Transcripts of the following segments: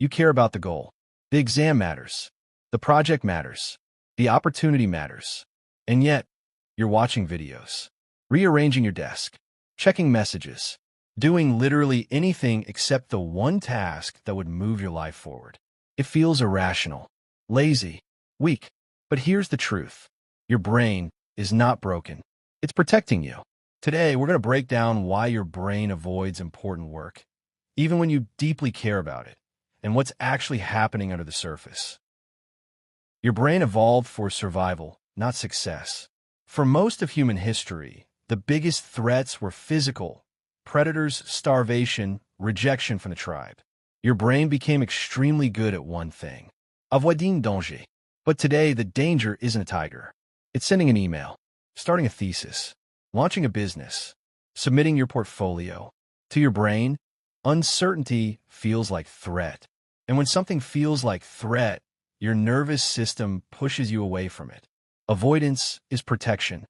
You care about the goal. The exam matters. The project matters. The opportunity matters. And yet, you're watching videos, rearranging your desk, checking messages, doing literally anything except the one task that would move your life forward. It feels irrational, lazy, weak. But here's the truth. Your brain is not broken. It's protecting you. Today, we're going to break down why your brain avoids important work, even when you deeply care about it, and what's actually happening under the surface. Your brain evolved for survival, not success. For most of human history, the biggest threats were physical, predators, starvation, rejection from the tribe. Your brain became extremely good at one thing, avoiding danger. But today, the danger isn't a tiger. It's sending an email, starting a thesis, launching a business, submitting your portfolio. To your brain, uncertainty feels like threat. And when something feels like threat, your nervous system pushes you away from it. Avoidance is protection.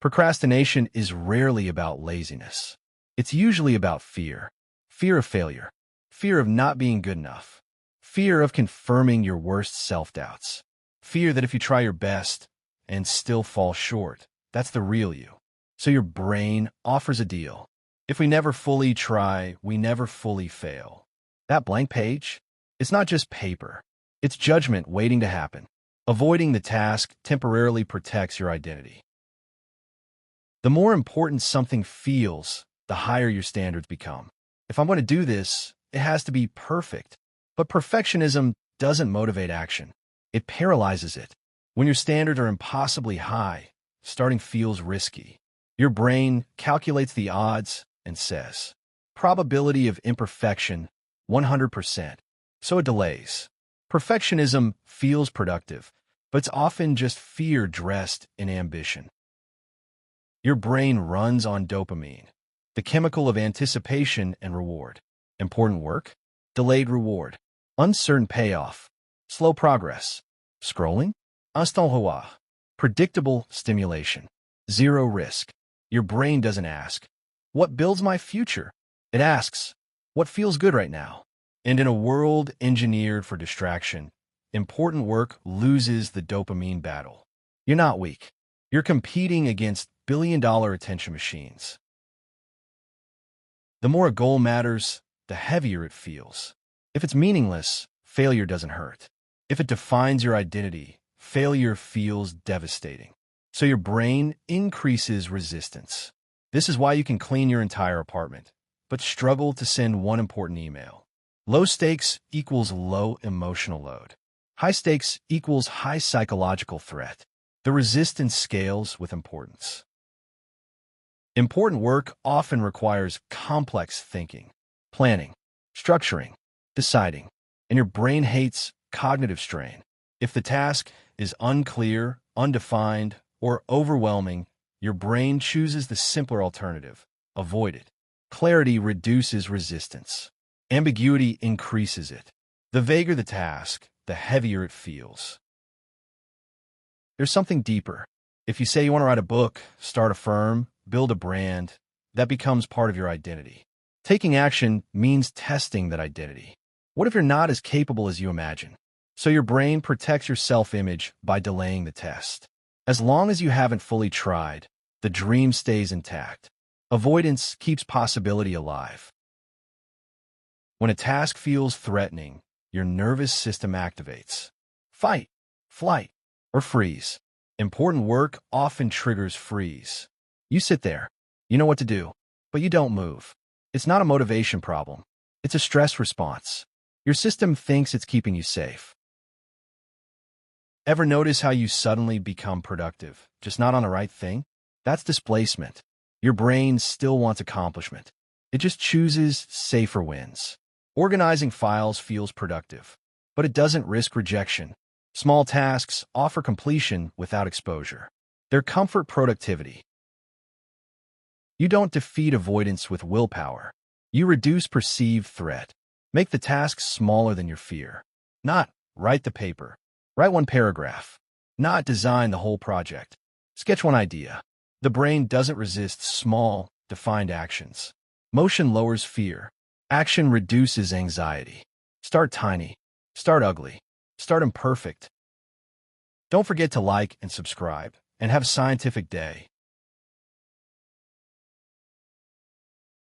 Procrastination is rarely about laziness. It's usually about fear. Fear of failure. Fear of not being good enough. Fear of confirming your worst self-doubts. Fear that if you try your best and still fall short, that's the real you. So your brain offers a deal. If we never fully try, we never fully fail. That blank page? It's not just paper. It's judgment waiting to happen. Avoiding the task temporarily protects your identity. The more important something feels, the higher your standards become. If I'm going to do this, it has to be perfect. But perfectionism doesn't motivate action. It paralyzes it. When your standards are impossibly high, starting feels risky. Your brain calculates the odds and says, probability of imperfection, 100%. So it delays. Perfectionism feels productive, but it's often just fear dressed in ambition. Your brain runs on dopamine, the chemical of anticipation and reward. Important work, delayed reward. Uncertain payoff, slow progress. Scrolling, instant reward. Predictable stimulation, zero risk. Your brain doesn't ask, what builds my future? It asks, what feels good right now? And in a world engineered for distraction, important work loses the dopamine battle. You're not weak. You're competing against billion-dollar attention machines. The more a goal matters, the heavier it feels. If it's meaningless, failure doesn't hurt. If it defines your identity, failure feels devastating. So your brain increases resistance. This is why you can clean your entire apartment, but struggle to send one important email. Low stakes equals low emotional load. High stakes equals high psychological threat. The resistance scales with importance. Important work often requires complex thinking, planning, structuring, deciding, and your brain hates cognitive strain. If the task is unclear, undefined, or overwhelming, your brain chooses the simpler alternative. Avoid it. Clarity reduces resistance. Ambiguity increases it. The vaguer the task, the heavier it feels. There's something deeper. If you say you want to write a book, start a firm, build a brand, that becomes part of your identity. Taking action means testing that identity. What if you're not as capable as you imagine? So your brain protects your self-image by delaying the test. As long as you haven't fully tried, the dream stays intact. Avoidance keeps possibility alive. When a task feels threatening, your nervous system activates. Fight, flight, or freeze. Important work often triggers freeze. You sit there. You know what to do, but you don't move. It's not a motivation problem. It's a stress response. Your system thinks it's keeping you safe. Ever notice how you suddenly become productive, just not on the right thing? That's displacement. Your brain still wants accomplishment. It just chooses safer wins. Organizing files feels productive, but it doesn't risk rejection. Small tasks offer completion without exposure. They're comfort productivity. You don't defeat avoidance with willpower. You reduce perceived threat. Make the task smaller than your fear. Not write the paper. Write one paragraph. Not design the whole project. Sketch one idea. The brain doesn't resist small, defined actions. Motion lowers fear. Action reduces anxiety. Start tiny. Start ugly. Start imperfect. Don't forget to like and subscribe, and have a scientific day.